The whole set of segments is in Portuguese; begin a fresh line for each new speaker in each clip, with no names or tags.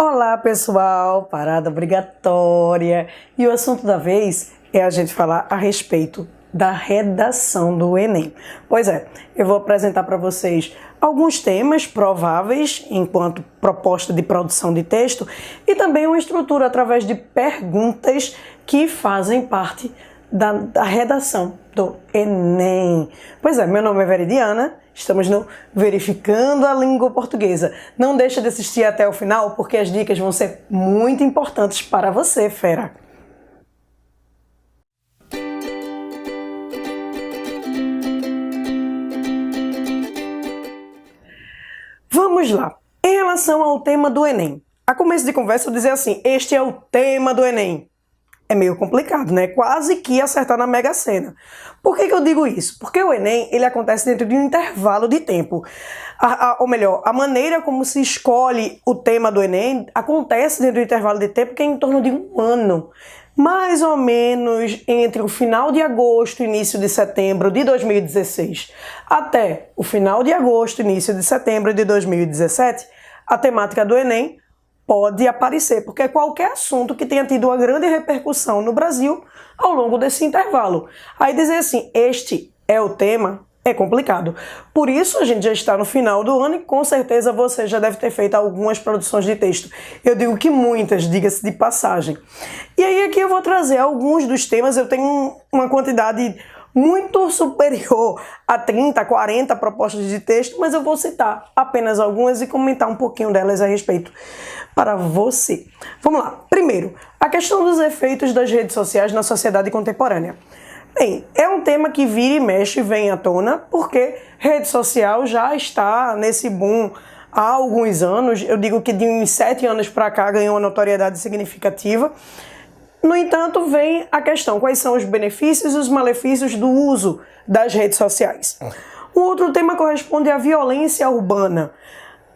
Olá pessoal, parada obrigatória, e o assunto da vez é a gente falar a respeito da redação do Enem. Pois é, eu vou apresentar para vocês alguns temas prováveis enquanto proposta de produção de texto e também uma estrutura através de perguntas que fazem parte da redação do Enem. Pois é, meu nome é Veridiana, estamos no Verificando a Língua Portuguesa. Não deixa de assistir até o final, porque as dicas vão ser muito importantes para você, fera. Vamos lá. Em relação ao tema do Enem, a começo de conversa eu dizer assim, este é o tema do Enem. É meio complicado, né? Quase que acertar na Mega Sena. Por que eu digo isso? Porque o Enem, ele acontece dentro de um intervalo de tempo. Ou melhor, a maneira como se escolhe o tema do Enem acontece dentro do intervalo de tempo que é em torno de um ano. Mais ou menos entre o final de agosto e início de setembro de 2016 até o final de agosto, início de setembro de 2017, a temática do Enem pode aparecer, porque é qualquer assunto que tenha tido uma grande repercussão no Brasil ao longo desse intervalo. Aí dizer assim, este é o tema, é complicado. Por isso a gente já está no final do ano e com certeza você já deve ter feito algumas produções de texto. Eu digo que muitas, diga-se de passagem. E aí aqui eu vou trazer alguns dos temas, eu tenho uma quantidade muito superior a 30, 40 propostas de texto, mas eu vou citar apenas algumas e comentar um pouquinho delas a respeito para você. Vamos lá. Primeiro, a questão dos efeitos das redes sociais na sociedade contemporânea. Bem, é um tema que vira e mexe, vem à tona, porque rede social já está nesse boom há alguns anos. Eu digo que de uns 7 anos para cá ganhou uma notoriedade significativa. No entanto, vem a questão, quais são os benefícios e os malefícios do uso das redes sociais. Um outro tema corresponde à violência urbana.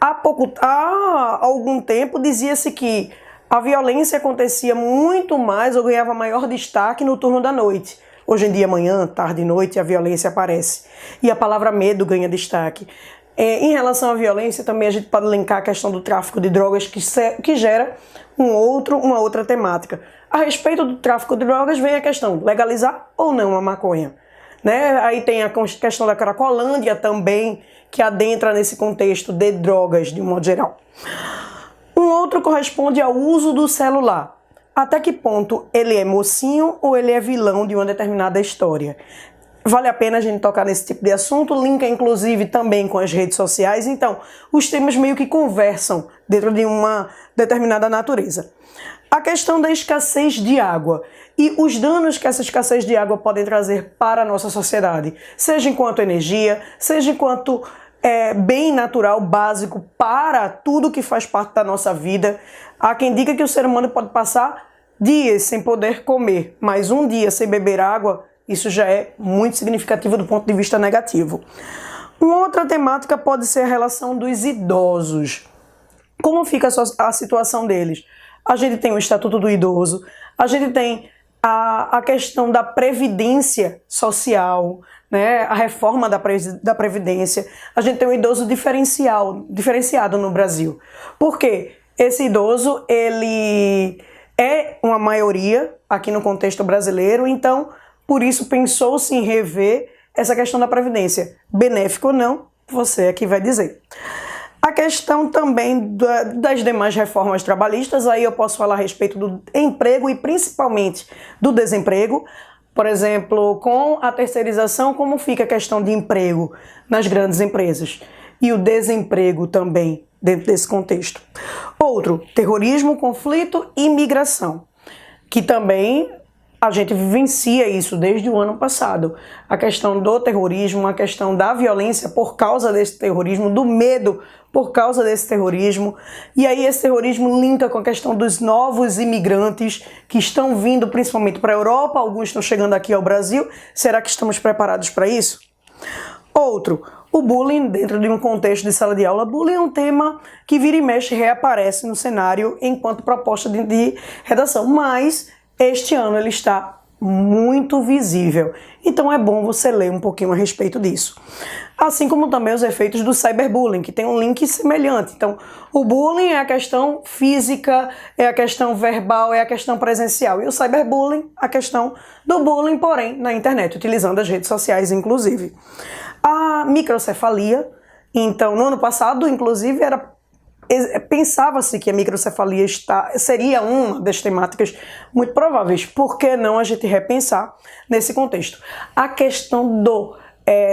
Há algum tempo dizia-se que a violência acontecia muito mais ou ganhava maior destaque no turno da noite. Hoje em dia, manhã, tarde e noite, a violência aparece. E a palavra medo ganha destaque. Em relação à violência, também a gente pode linkar a questão do tráfico de drogas, que gera uma outra temática. A respeito do tráfico de drogas, vem a questão, legalizar ou não a maconha. Né? Aí tem a questão da Cracolândia também, que adentra nesse contexto de drogas, de um modo geral. Um outro corresponde ao uso do celular. Até que ponto ele é mocinho ou ele é vilão de uma determinada história? Vale a pena a gente tocar nesse tipo de assunto, linka inclusive também com as redes sociais, então os temas meio que conversam dentro de uma determinada natureza. A questão da escassez de água e os danos que essa escassez de água pode trazer para a nossa sociedade, seja enquanto energia, seja enquanto bem natural, básico para tudo que faz parte da nossa vida. Há quem diga que o ser humano pode passar dias sem poder comer, mas um dia sem beber água, isso já é muito significativo do ponto de vista negativo. Uma outra temática pode ser a relação dos idosos. Como fica a situação deles? A gente tem o Estatuto do Idoso, a gente tem a questão da previdência social, né? A reforma da Previdência. A gente tem um idoso diferenciado no Brasil. Por quê? Esse idoso, ele é uma maioria aqui no contexto brasileiro, então por isso pensou-se em rever essa questão da Previdência. Benéfico ou não, você é que vai dizer. A questão também das demais reformas trabalhistas, aí eu posso falar a respeito do emprego e principalmente do desemprego. Por exemplo, com a terceirização, como fica a questão de emprego nas grandes empresas? E o desemprego também dentro desse contexto. Outro, terrorismo, conflito e migração, que também a gente vivencia isso desde o ano passado. A questão do terrorismo, a questão da violência por causa desse terrorismo, do medo por causa desse terrorismo. E aí esse terrorismo linka com a questão dos novos imigrantes que estão vindo principalmente para a Europa, alguns estão chegando aqui ao Brasil. Será que estamos preparados para isso? Outro, o bullying dentro de um contexto de sala de aula. Bullying é um tema que vira e mexe reaparece no cenário enquanto proposta de redação, mas este ano ele está muito visível. Então é bom você ler um pouquinho a respeito disso. Assim como também os efeitos do cyberbullying, que tem um link semelhante. Então, o bullying é a questão física, é a questão verbal, é a questão presencial. E o cyberbullying, a questão do bullying, porém, na internet, utilizando as redes sociais, inclusive. A microcefalia, então, no ano passado, inclusive, pensava-se que a microcefalia seria uma das temáticas muito prováveis. Por que não a gente repensar nesse contexto? A questão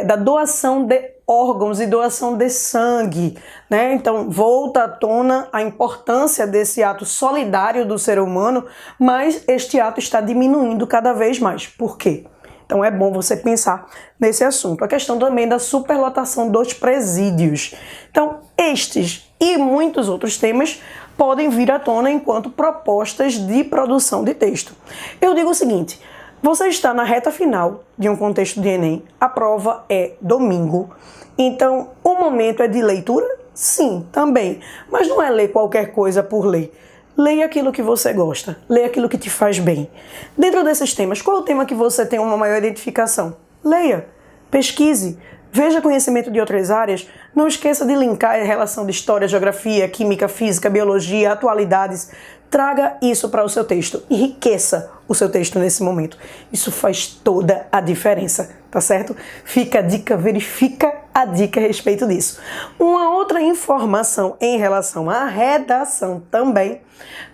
da doação de órgãos e doação de sangue, né? Então, volta à tona a importância desse ato solidário do ser humano, mas este ato está diminuindo cada vez mais. Por quê? Então, é bom você pensar nesse assunto. A questão também da superlotação dos presídios. Então, estes e muitos outros temas podem vir à tona enquanto propostas de produção de texto. Eu digo o seguinte: você está na reta final de um contexto de Enem, a prova é domingo, então o momento é de leitura? Sim, também, mas não é ler qualquer coisa por ler. Leia aquilo que você gosta, leia aquilo que te faz bem. Dentro desses temas, qual é o tema que você tem uma maior identificação? Leia, pesquise, veja conhecimento de outras áreas, não esqueça de linkar a relação de história, geografia, química, física, biologia, atualidades. Traga isso para o seu texto, enriqueça o seu texto nesse momento. Isso faz toda a diferença, tá certo? Fica a dica, verifica a dica a respeito disso. Uma outra informação em relação à redação também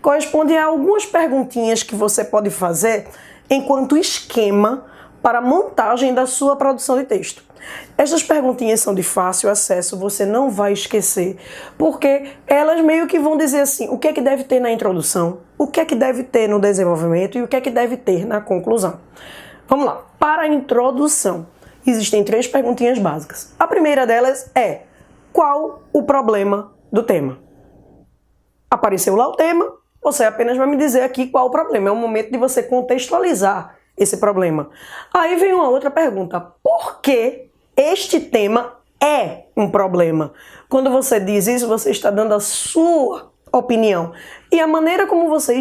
corresponde a algumas perguntinhas que você pode fazer enquanto esquema para a montagem da sua produção de texto. Estas perguntinhas são de fácil acesso, você não vai esquecer, porque elas meio que vão dizer assim, o que é que deve ter na introdução, o que é que deve ter no desenvolvimento e o que é que deve ter na conclusão. Vamos lá, para a introdução, existem 3 perguntinhas básicas. A primeira delas é, qual o problema do tema? Apareceu lá o tema, você apenas vai me dizer aqui qual o problema, é o momento de você contextualizar esse problema. Aí vem uma outra pergunta, por que este tema é um problema? Quando você diz isso, você está dando a sua opinião. E a maneira como você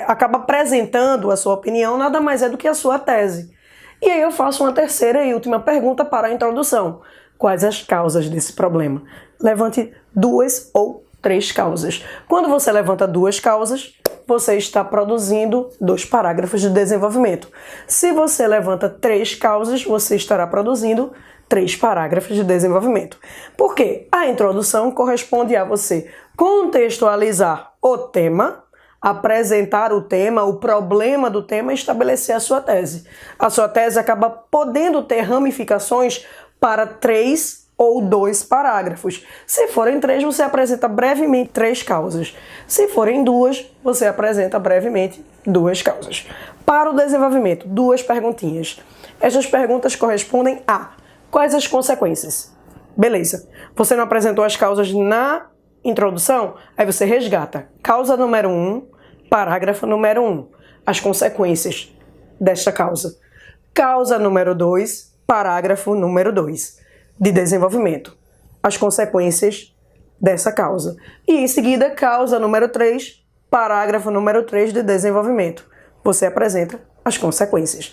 acaba apresentando a sua opinião nada mais é do que a sua tese. E aí eu faço uma terceira e última pergunta para a introdução. Quais as causas desse problema? Levante 2 ou 3 causas. Quando você levanta 2 causas, você está produzindo 2 parágrafos de desenvolvimento. Se você levanta 3 causas, você estará produzindo 3 parágrafos de desenvolvimento. Por quê? A introdução corresponde a você contextualizar o tema, apresentar o tema, o problema do tema e estabelecer a sua tese. A sua tese acaba podendo ter ramificações para 3 ou 2 parágrafos. Se forem 3, você apresenta brevemente 3 causas. Se forem 2, você apresenta brevemente 2 causas. Para o desenvolvimento, 2 perguntinhas. Estas perguntas correspondem a quais as consequências? Beleza. Você não apresentou as causas na introdução? Aí você resgata. Causa número 1, parágrafo número 1. As consequências desta causa. Causa número 2, parágrafo número 2. De desenvolvimento, as consequências dessa causa. E em seguida, causa número 3, parágrafo número 3 de desenvolvimento. Você apresenta as consequências.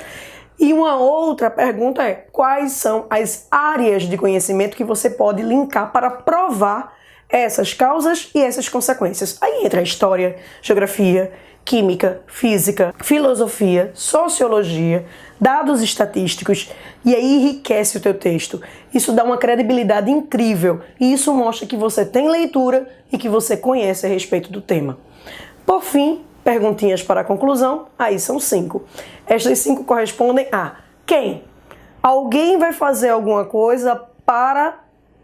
E uma outra pergunta é, quais são as áreas de conhecimento que você pode linkar para provar essas causas e essas consequências? Aí entra a história, geografia, química, física, filosofia, sociologia, dados estatísticos, e aí enriquece o teu texto. Isso dá uma credibilidade incrível e isso mostra que você tem leitura e que você conhece a respeito do tema. Por fim, perguntinhas para a conclusão, aí são 5. Estas 5 correspondem a quem? Alguém vai fazer alguma coisa para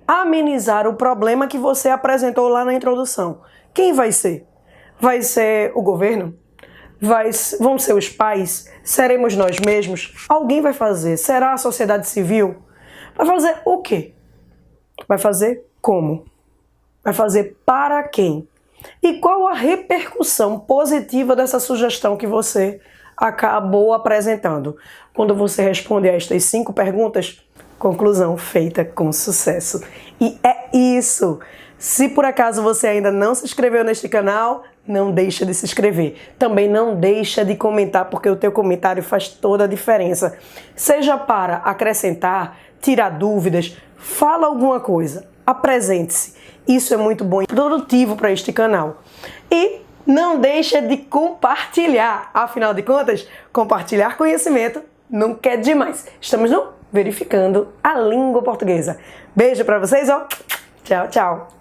amenizar o problema que você apresentou lá na introdução. Quem vai ser? Vai ser o governo? Vão ser os pais? Seremos nós mesmos? Alguém vai fazer? Será a sociedade civil? Vai fazer o quê? Vai fazer como? Vai fazer para quem? E qual a repercussão positiva dessa sugestão que você acabou apresentando? Quando você responde a estas 5 perguntas, conclusão feita com sucesso. E é isso! Se por acaso você ainda não se inscreveu neste canal, não deixa de se inscrever. Também não deixa de comentar, porque o teu comentário faz toda a diferença. Seja para acrescentar, tirar dúvidas, fala alguma coisa, apresente-se. Isso é muito bom e produtivo para este canal. E não deixa de compartilhar. Afinal de contas, compartilhar conhecimento nunca é demais. Estamos no Verificando a Língua Portuguesa. Beijo para vocês, ó. Tchau, tchau.